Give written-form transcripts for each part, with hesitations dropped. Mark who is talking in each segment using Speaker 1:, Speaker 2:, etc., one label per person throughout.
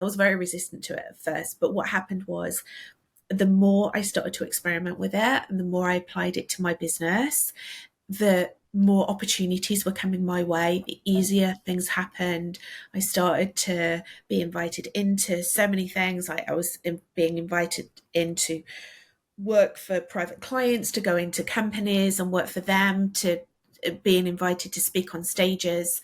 Speaker 1: I was very resistant to it at first, but what happened was the more I started to experiment with it and the more I applied it to my business, the more opportunities were coming my way, the easier things happened. I started to be invited into so many things. I was being invited into work for private clients, to go into companies and work for them, to being invited to speak on stages.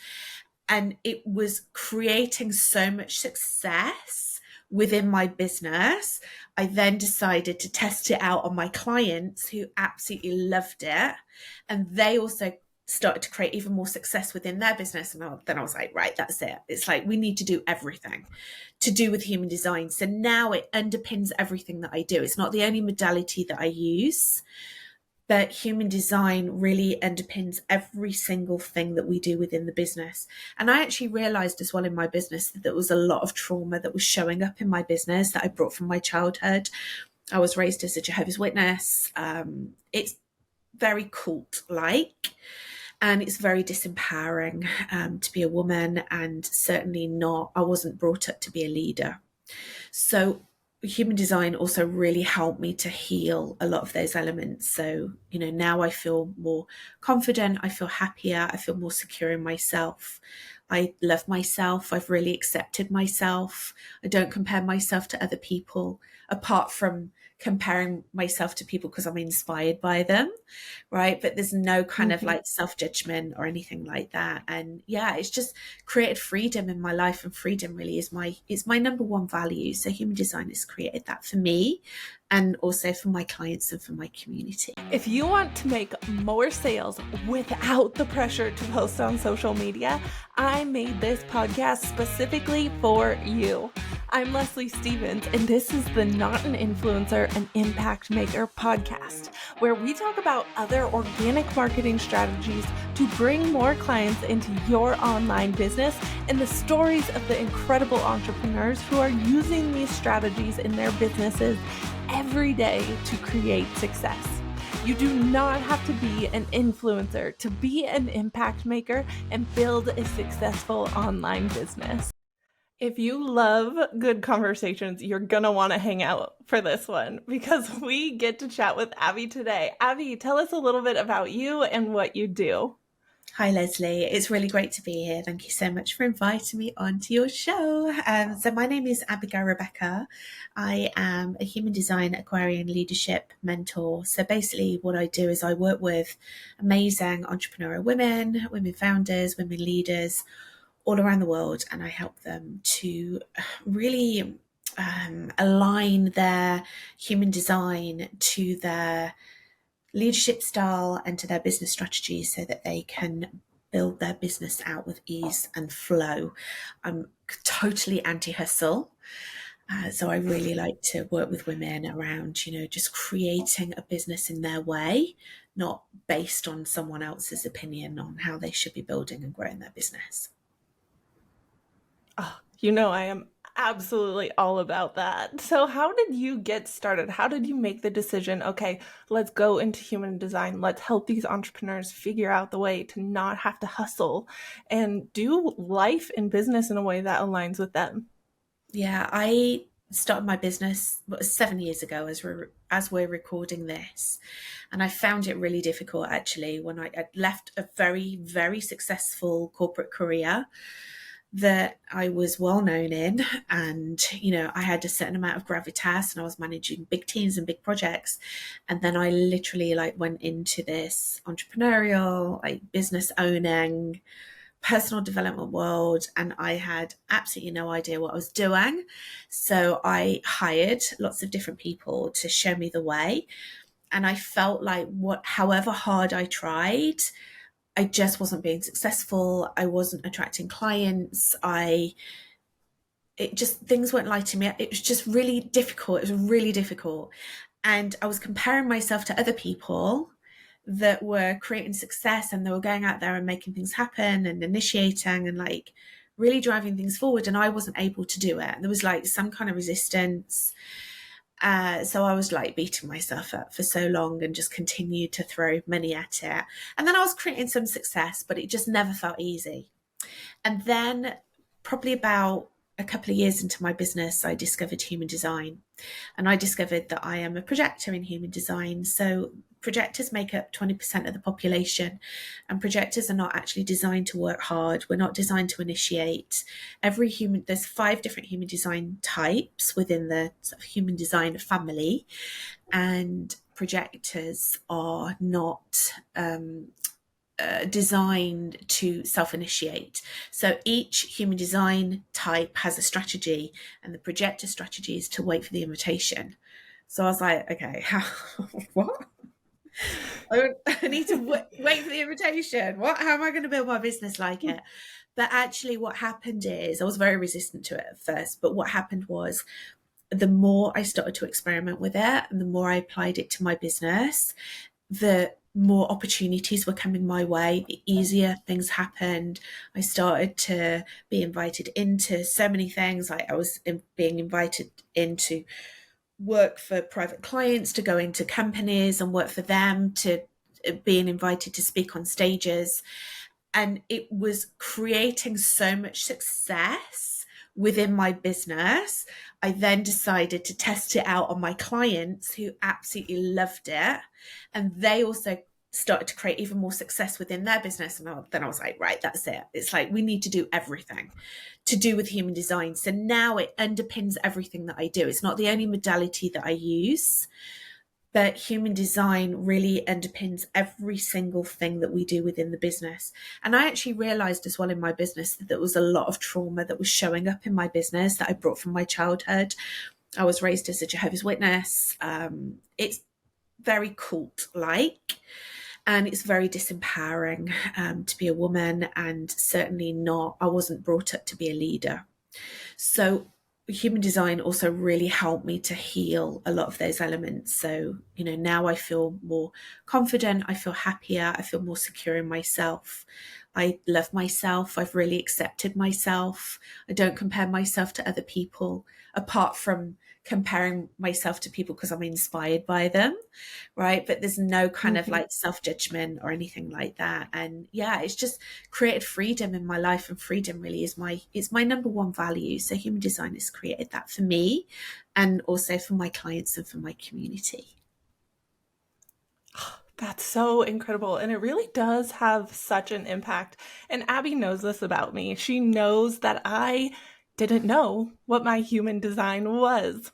Speaker 1: And it was creating so much success within my business. I then decided to test it out on my clients who absolutely loved it. And they also started to create even more success within their business. And then I was like, right, that's it. It's like, we need to do everything to do with human design. So now it underpins everything that I do. It's not the only modality that I use, but human design really underpins every single thing that we do within the business. And I actually realized as well in my business that there was a lot of trauma that was showing up in my business that I brought from my childhood. I was raised as a Jehovah's Witness. It's very cult-like, and it's very disempowering to be a woman, and certainly not, I wasn't brought up to be a leader. So human design also really helped me to heal a lot of those elements. So, now I feel more confident, I feel happier, I feel more secure in myself. I love myself. I've really accepted myself. I don't compare myself to other people, apart from comparing myself to people because I'm inspired by them, right? But there's no kind of like self-judgment or anything like that. And yeah, it's just created freedom in my life, and freedom really is my number one value. So human design has created that for me, and also for my clients and for my community.
Speaker 2: If you want to make more sales without the pressure to post on social media, I made this podcast specifically for you. I'm Leslie Stevens, and this is the Not an Influencer, an Impact Maker podcast, where we talk about other organic marketing strategies to bring more clients into your online business, and the stories of the incredible entrepreneurs who are using these strategies in their businesses every day to create success. You do not have to be an influencer to be an impact maker and build a successful online business. If you love good conversations, you're gonna want to hang out for this one, because we get to chat with Abby today. Abby, tell us a little bit about you and what you do.
Speaker 1: Hi, Leslie. It's really great to be here. Thank you so much for inviting me onto your show. So my name is Abigail Rebecca. I am a human design Aquarian leadership mentor. So basically what I do is I work with amazing entrepreneurial women founders, women leaders all around the world, and I help them to really align their human design to their leadership style and to their business strategies so that they can build their business out with ease and flow. I'm totally anti-hustle. So I really like to work with women around, just creating a business in their way, not based on someone else's opinion on how they should be building and growing their business.
Speaker 2: Oh, I am absolutely all about that. So how did you get started? How did you make the decision, okay, let's go into human design. Let's help these entrepreneurs figure out the way to not have to hustle and do life and business in a way that aligns with them?
Speaker 1: Yeah, I started my business 7 years ago as we're recording this, and I found it really difficult actually when I left a very, very successful corporate career that I was well known in, and I had a certain amount of gravitas, and I was managing big teams and big projects. And then I literally went into this entrepreneurial, business owning, personal development world, and I had absolutely no idea what I was doing. So I hired lots of different people to show me the way, and I felt like however hard I tried, I just wasn't being successful. I wasn't attracting clients. Things weren't lighting me up. It was just really difficult. It was really difficult. And I was comparing myself to other people that were creating success, and they were going out there and making things happen and initiating and really driving things forward. And I wasn't able to do it. There was some kind of resistance. So I was beating myself up for so long and just continued to throw money at it. And then I was creating some success, but it just never felt easy. And then probably about a couple of years into my business, I discovered human design, and I discovered that I am a projector in human design. So projectors make up 20% of the population, and projectors are not actually designed to work hard. We're not designed to initiate. There's 5 different human design types within the sort of human design family, and projectors are not designed to self-initiate. So each human design type has a strategy, and the projector strategy is to wait for the invitation. So I was like, okay, what? I need to wait for the invitation. What? How am I going to build my business like it? But actually what happened is, I was very resistant to it at first, but what happened was, the more I started to experiment with it and the more I applied it to my business, the more opportunities were coming my way, the easier things happened. I started to be invited into so many things. Like I was being invited into work for private clients, to go into companies and work for them, to being invited to speak on stages. And it was creating so much success within my business. I then decided to test it out on my clients, who absolutely loved it. And they also started to create even more success within their business. And then I was like, right, that's it. It's like, we need to do everything to do with human design. So now it underpins everything that I do. It's not the only modality that I use, but human design really underpins every single thing that we do within the business. And I actually realized as well in my business that there was a lot of trauma that was showing up in my business that I brought from my childhood. I was raised as a Jehovah's Witness. It's very cult-like, and it's very disempowering to be a woman, and certainly not, I wasn't brought up to be a leader. So human design also really helped me to heal a lot of those elements. So, now I feel more confident, I feel happier, I feel more secure in myself. I love myself. I've really accepted myself. I don't compare myself to other people, apart from comparing myself to people because I'm inspired by them, right? But there's no kind of like self-judgment or anything like that. And yeah, it's just created freedom in my life, and freedom really is my number one value. So human design has created that for me, and also for my clients and for my community.
Speaker 2: That's so incredible. And it really does have such an impact. And Abby knows this about me. She knows that I didn't know what my human design was.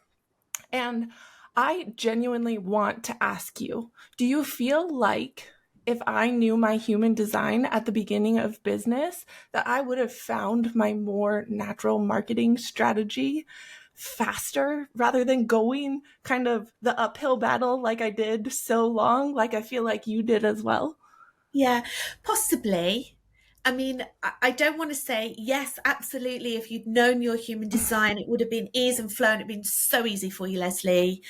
Speaker 2: And I genuinely want to ask you, do you feel like if I knew my human design at the beginning of business, that I would have found my more natural marketing strategy faster rather than going kind of the uphill battle like I did so long, like I feel like you did as well?
Speaker 1: Yeah, possibly. I mean, I don't want to say yes, absolutely. If you'd known your human design, it would have been ease and flow, and it'd been so easy for you, Leslie.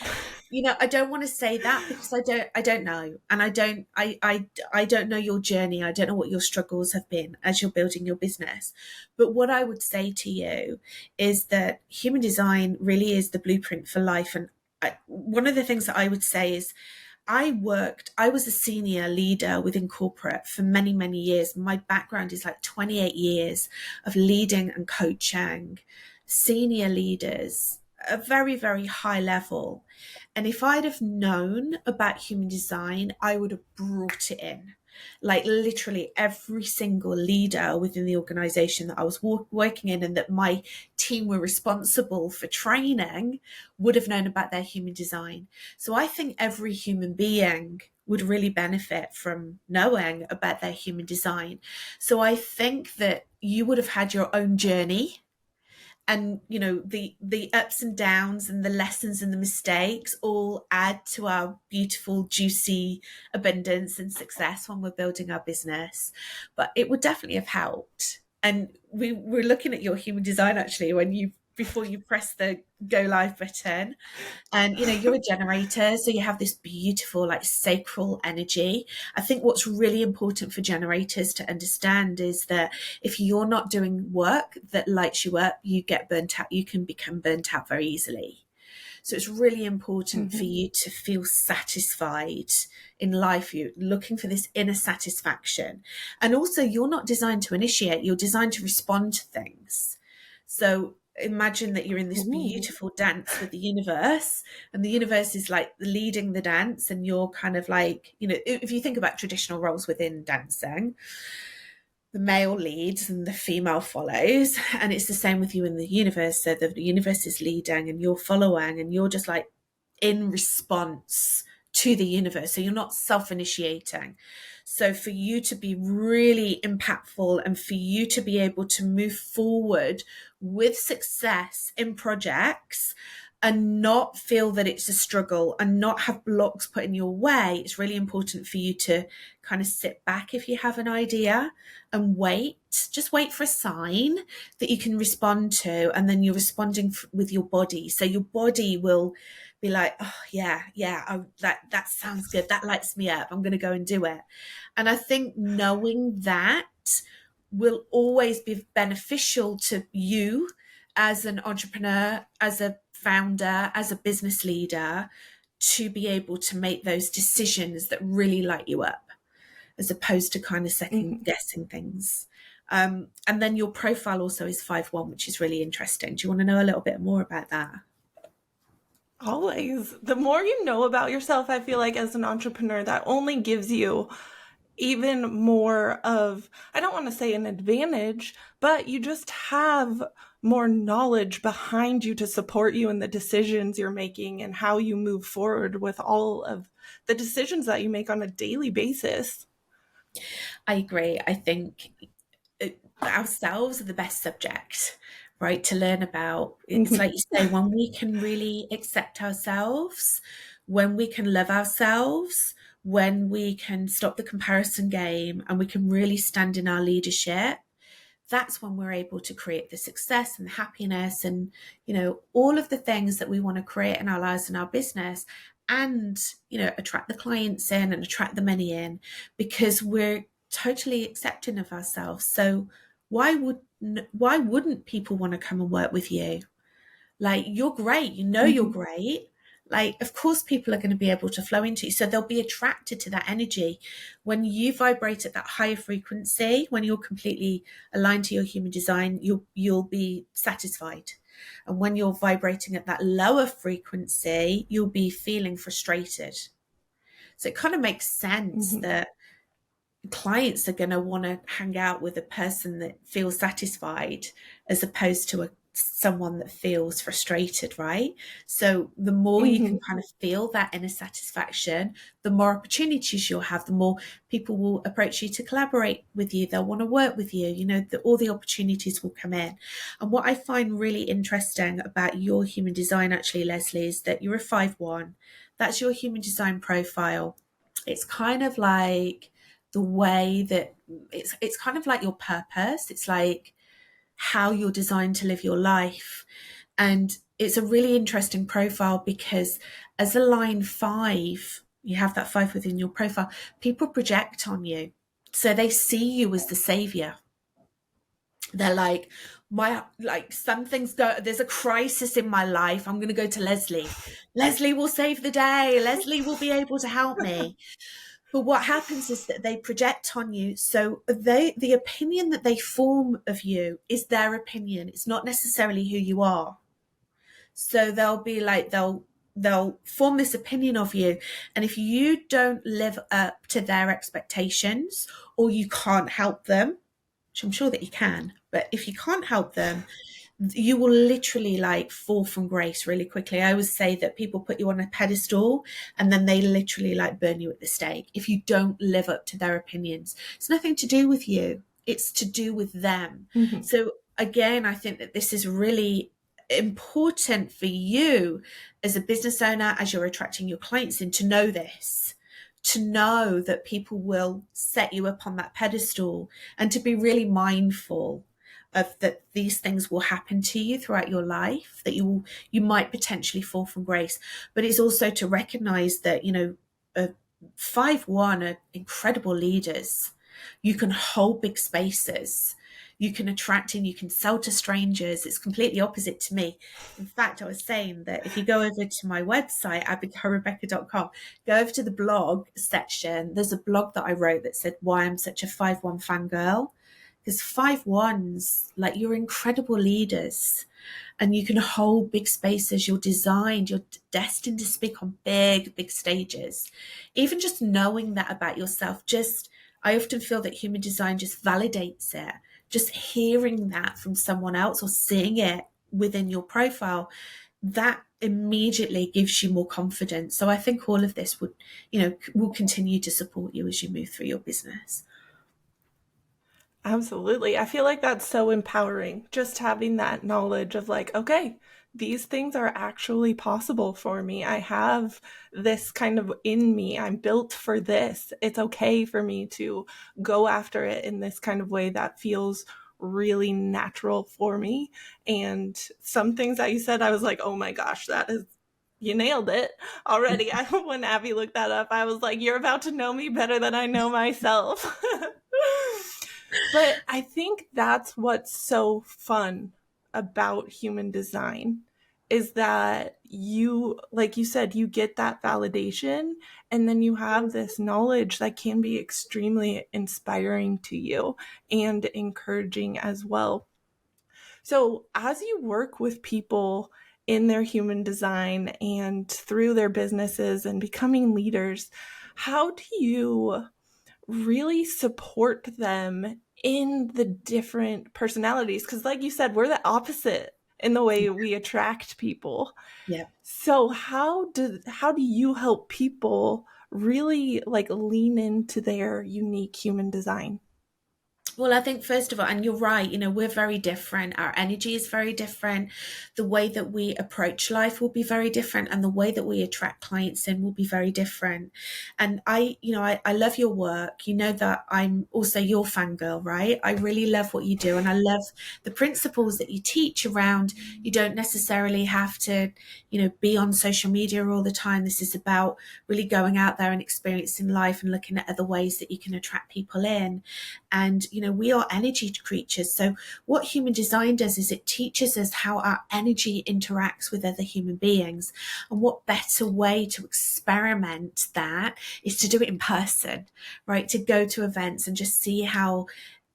Speaker 1: I don't want to say that because I don't know, and I don't know your journey. I don't know what your struggles have been as you're building your business. But what I would say to you is that human design really is the blueprint for life. And one of the things that I would say is, I was a senior leader within corporate for many, many years. My background is like 28 years of leading and coaching senior leaders at a very, very high level. And if I'd have known about human design, I would have brought it in. Like literally every single leader within the organization that I was working in, and that my team were responsible for training, would have known about their human design. So I think every human being would really benefit from knowing about their human design. So I think that you would have had your own journey, and the ups and downs and the lessons and the mistakes all add to our beautiful, juicy abundance and success when we're building our business. But it would definitely have helped. And we were looking at your human design actually before you press the go live button, and you're a generator, so you have this beautiful like sacral energy. I think what's really important for generators to understand is that if you're not doing work that lights you up, you get burnt out. You can become burnt out very easily. So it's really important for you to feel satisfied in life. You're looking for this inner satisfaction. And also, you're not designed to initiate, you're designed to respond to things. So imagine that you're in this
Speaker 2: Ooh.
Speaker 1: beautiful dance with the universe, and the universe is like leading the dance, and you're kind of like, if you think about traditional roles within dancing, the male leads and the female follows, and it's the same with you in the universe. So the universe is leading and you're following, and you're just like in response to the universe. So you're not self-initiating. So for you to be really impactful and for you to be able to move forward with success in projects and not feel that it's a struggle and not have blocks put in your way, it's really important for you to kind of sit back if you have an idea and just wait for a sign that you can respond to, and then you're responding with your body. So your body will be like, oh yeah, that sounds good, that lights me up, I'm going to go and do it. And I think knowing that will always be beneficial to you as an entrepreneur, as a founder, as a business leader, to be able to make those decisions that really light you up, as opposed to kind of second guessing things. And then your profile also is 5-1, which is really interesting. Do you want to know a little bit more about that?
Speaker 2: Always. The more you know about yourself, I feel like as an entrepreneur, that only gives you even more of, I don't want to say an advantage, but you just have more knowledge behind you to support you in the decisions you're making and how you move forward with all of the decisions that you make on a daily basis.
Speaker 1: I agree. I think ourselves are the best subject, right, to learn about. It's like you say, when we can really accept ourselves, when we can love ourselves, when we can stop the comparison game and we can really stand in our leadership, that's when we're able to create the success and the happiness and, all of the things that we want to create in our lives and our business, and, attract the clients in and attract the money in, because we're totally accepting of ourselves. So why wouldn't people want to come and work with you? Like, you're great, you're great. Like, of course people are going to be able to flow into you, so they'll be attracted to that energy. When you vibrate at that higher frequency, when you're completely aligned to your human design, you'll be satisfied. And when you're vibrating at that lower frequency, you'll be feeling frustrated. So it kind of makes sense that clients are going to want to hang out with a person that feels satisfied as opposed to someone that feels frustrated, right? So the more you can kind of feel that inner satisfaction, the more opportunities you'll have, the more people will approach you to collaborate with you, they'll want to work with you, all the opportunities will come in. And what I find really interesting about your human design, actually, Leslie, is that you're a 5-1. That's your human design profile. It's kind of like the way that it's kind of like your purpose. It's like how you're designed to live your life. And it's a really interesting profile because as a line 5, you have that 5 within your profile, people project on you. So they see you as the savior. They're like, there's a crisis in my life, I'm going to go to Leslie. Leslie will save the day. Leslie will be able to help me. But what happens is that they project on you. So the opinion that they form of you is their opinion. It's not necessarily who you are. So they'll be like, they'll form this opinion of you. And if you don't live up to their expectations, or you can't help them, which I'm sure that you can, but if you can't help them, you will literally like fall from grace really quickly. I always say that people put you on a pedestal and then they literally like burn you at the stake if you don't live up to their opinions. It's nothing to do with you. It's to do with them. So again, I think that this is really important for you as a business owner, as you're attracting your clients in, to know this, to know that people will set you up on that pedestal, and to be really mindful of that these things will happen to you throughout your life, that you might potentially fall from grace. But it's also to recognize that 5-1 are incredible leaders. You can hold big spaces, you can attract and you can sell to strangers. It's completely opposite to me. In fact, I was saying that if you go over to my website, abigailrebecca.com, go over to the blog section, there's a blog that I wrote that said why I'm such a 5-1 fangirl. Because 5-1s, like, you're incredible leaders, and you can hold big spaces. You're designed, you're destined to speak on big stages. Even just knowing that about yourself, I often feel that human design just validates it. Just hearing that from someone else or seeing it within your profile, that immediately gives you more confidence. So I think all of this will continue to support you as you move through your business.
Speaker 2: Absolutely. I feel like that's so empowering, just having that knowledge of like, okay, these things are actually possible for me. I have this kind of in me. I'm built for this. It's okay for me to go after it in this kind of way that feels really natural for me. And some things that you said, I was like, oh my gosh, you nailed it already. When Abby looked that up, I was like, you're about to know me better than I know myself. But I think that's what's so fun about human design is that you, like you said, you get that validation and then you have this knowledge that can be extremely inspiring to you and encouraging as well. So, as you work with people in their human design and through their businesses and becoming leaders, how do you really support them in the different personalities? Because like you said, we're the opposite in the way we attract people.
Speaker 1: Yeah.
Speaker 2: So how do you help people really like lean into their unique human design?
Speaker 1: Well, I think first of all, and you're right, we're very different. Our energy is very different. The way that we approach life will be very different, and the way that we attract clients in will be very different. And I love your work. You know that I'm also your fangirl, right? I really love what you do, and I love the principles that you teach around. You don't necessarily have to, be on social media all the time. This is about really going out there and experiencing life and looking at other ways that you can attract people in. And, we are energy creatures. So what human design does is it teaches us how our energy interacts with other human beings. And what better way to experiment that is to do it in person, right? To go to events and just see how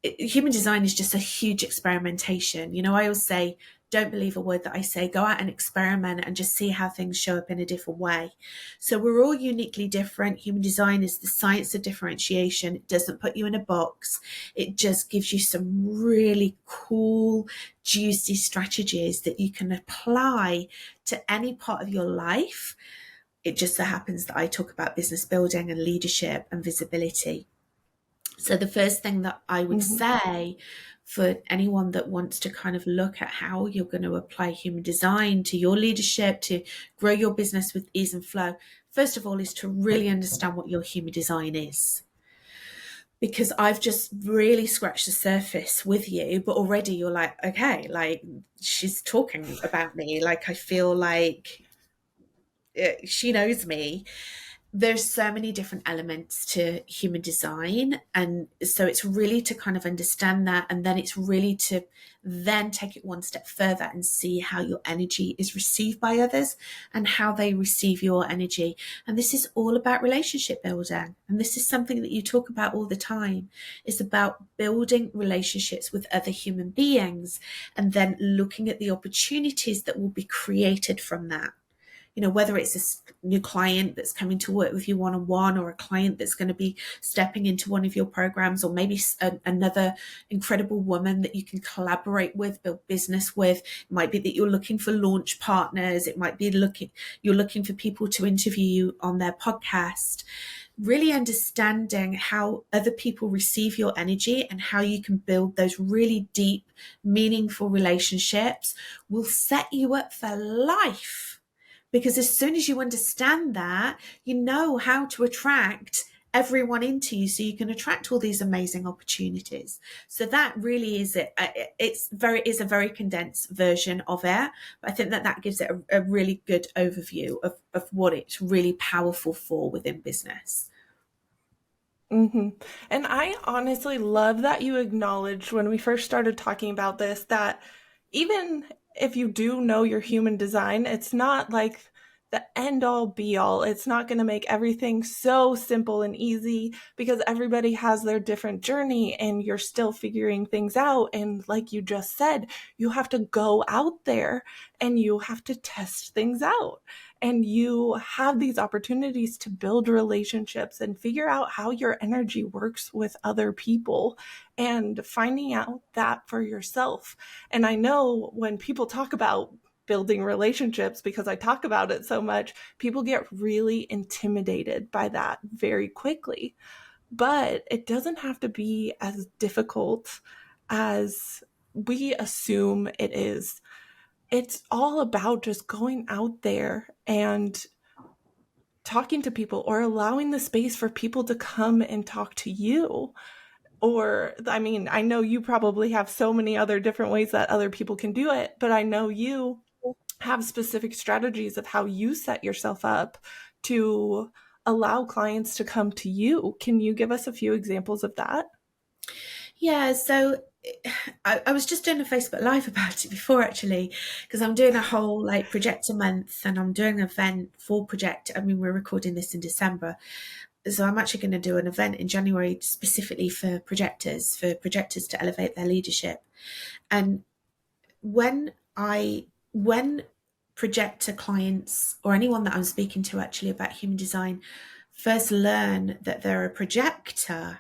Speaker 1: human design is just a huge experimentation. I always say, don't believe a word that I say. Go out and experiment and just see how things show up in a different way. So we're all uniquely different. Human design is the science of differentiation. It doesn't put you in a box. It just gives you some really cool, juicy strategies that you can apply to any part of your life. It just so happens that I talk about business building and leadership and visibility. So the first thing that I would say for anyone that wants to kind of look at how you're going to apply human design to your leadership, to grow your business with ease and flow, first of all, is to really understand what your human design is. Because I've just really scratched the surface with you, but already you're like, okay, like she's talking about me. Like I feel like she knows me. There's so many different elements to human design, and so it's really to kind of understand that, and then it's really to then take it one step further and see how your energy is received by others and how they receive your energy. And this is all about relationship building, and this is something that you talk about all the time. It's about building relationships with other human beings and then looking at the opportunities that will be created from that. Whether it's a new client that's coming to work with you one-on-one, or a client that's going to be stepping into one of your programs, or maybe another incredible woman that you can collaborate with, build business with. It might be that you're looking for launch partners. It might be you're looking for people to interview you on their podcast. Really understanding how other people receive your energy and how you can build those really deep, meaningful relationships will set you up for life. Because as soon as you understand that, you know how to attract everyone into you, so you can attract all these amazing opportunities. So that really is it. It's a very condensed version of it, but I think that gives it a really good overview of what it's really powerful for within business.
Speaker 2: And I honestly love that you acknowledged when we first started talking about this that even if you do know your human design, it's not like the end all be all. It's not going to make everything so simple and easy because everybody has their different journey and you're still figuring things out. And like you just said, you have to go out there and you have to test things out. And you have these opportunities to build relationships and figure out how your energy works with other people and finding out that for yourself. And I know when people talk about building relationships, because I talk about it so much, people get really intimidated by that very quickly. But it doesn't have to be as difficult as we assume it is. It's all about just going out there and talking to people or allowing the space for people to come and talk to you. Or, I mean, I know you probably have so many other different ways that other people can do it, but I know you have specific strategies of how you set yourself up to allow clients to come to you. Can you give us a few examples of that?
Speaker 1: Yeah, so I was just doing a Facebook Live about it before, actually, because I'm doing a whole like projector month and I'm doing an event for project. I mean, we're recording this in December. So I'm actually going to do an event in January specifically for projectors to elevate their leadership. And when projector clients or anyone that I'm speaking to actually about human design first learn that they're a projector,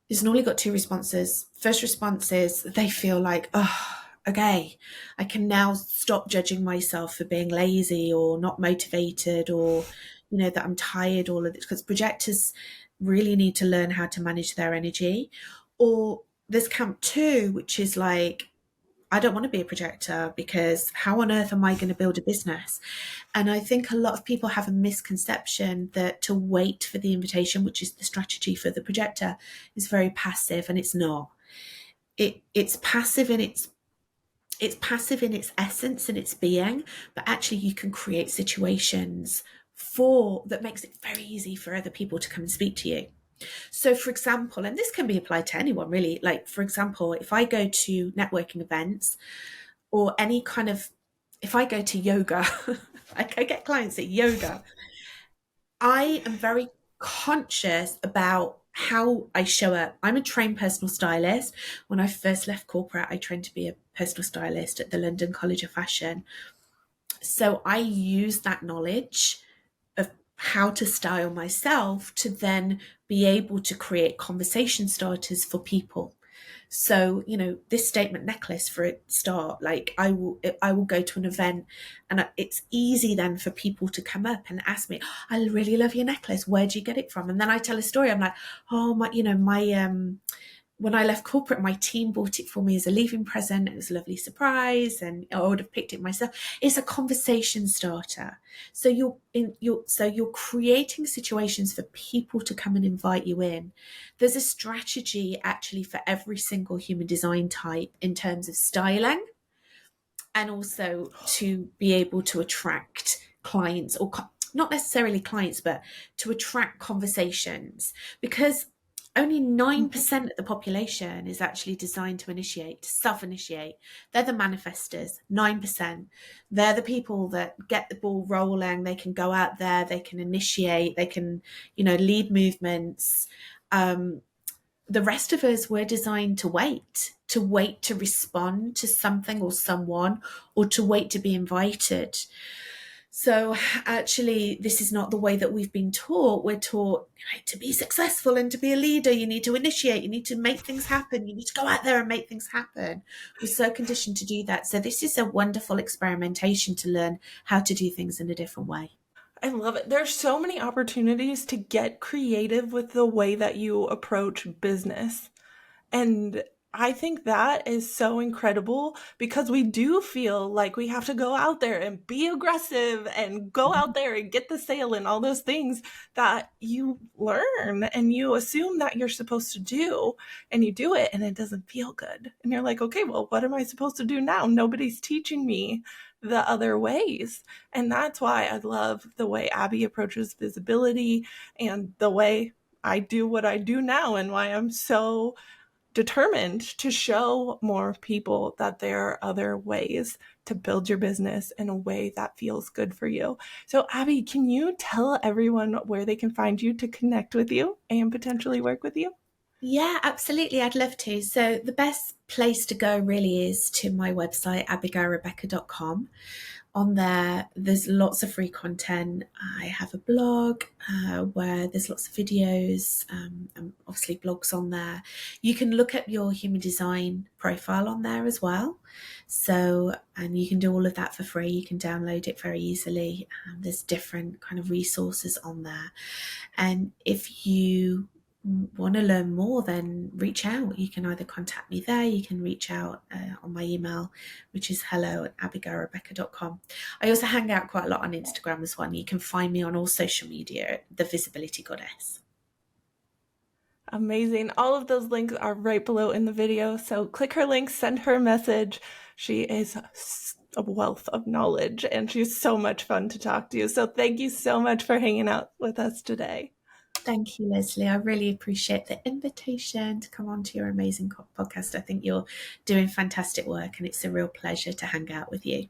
Speaker 1: it's normally got two responses. First response is they feel like, oh, okay, I can now stop judging myself for being lazy or not motivated, or, that I'm tired, all of this, because projectors really need to learn how to manage their energy. Or there's camp two, which is like, I don't want to be a projector because how on earth am I going to build a business? And I think a lot of people have a misconception that to wait for the invitation, which is the strategy for the projector, is very passive, and it's not. It's passive in its essence and its being, but actually you can create situations that makes it very easy for other people to come and speak to you. So, for example, and this can be applied to anyone really, like, for example, if I go to networking events or any kind of, if I go to yoga, like I get clients at yoga, I am very conscious about how I show up. I'm a trained personal stylist. When I first left corporate, I trained to be a personal stylist at the London College of Fashion. So I use that knowledge of how to style myself to then be able to create conversation starters for people. So, this statement necklace for a start, like I will go to an event and it's easy then for people to come up and ask me, I really love your necklace. Where'd you get it from? And then I tell a story. I'm like, oh, when I left corporate, my team bought it for me as a leaving present. It was a lovely surprise, and I would have picked it myself. It's a conversation starter. So you're creating situations for people to come and invite you in. There's a strategy actually for every single human design type in terms of styling, and also to be able to attract clients, or not necessarily clients, but to attract conversations, because only 9% of the population is actually designed to self-initiate. They're the manifestors, 9%. They're the people that get the ball rolling. They can go out there, they can initiate, they can, lead movements. The rest of us, we're designed to wait to respond to something or someone, or to wait to be invited. So actually, this is not the way that we've been taught. We're taught, to be successful and to be a leader, you need to initiate, you need to make things happen, you need to go out there and make things happen. We're so conditioned to do that. So this is a wonderful experimentation to learn how to do things in a different way.
Speaker 2: I love it. There's so many opportunities to get creative with the way that you approach business. And I think that is so incredible because we do feel like we have to go out there and be aggressive and go out there and get the sale and all those things that you learn and you assume that you're supposed to do, and you do it and it doesn't feel good. And you're like, okay, well, what am I supposed to do now? Nobody's teaching me the other ways. And that's why I love the way Abby approaches visibility and the way I do what I do now, and why I'm so determined to show more people that there are other ways to build your business in a way that feels good for you. So, Abby, can you tell everyone where they can find you to connect with you and potentially work with you?
Speaker 1: Yeah, absolutely. I'd love to. So the best place to go really is to my website, abigailrebecca.com. On there, there's lots of free content. I have a blog where there's lots of videos and obviously blogs on there. You can look at your human design profile on there as well. So, and you can do all of that for free. You can download it very easily. There's different kind of resources on there. And if you want to learn more, then reach out. You can either contact me there, you can reach out on my email, which is hello@abigailrebecca.com. I also hang out quite a lot on Instagram as well. You can find me on all social media, the Visibility Goddess.
Speaker 2: Amazing. All of those links are right below in the video. So click her link, send her a message. She is a wealth of knowledge and she's so much fun to talk to. So thank you so much for hanging out with us today.
Speaker 1: Thank you, Leslie. I really appreciate the invitation to come on to your amazing podcast. I think you're doing fantastic work and it's a real pleasure to hang out with you.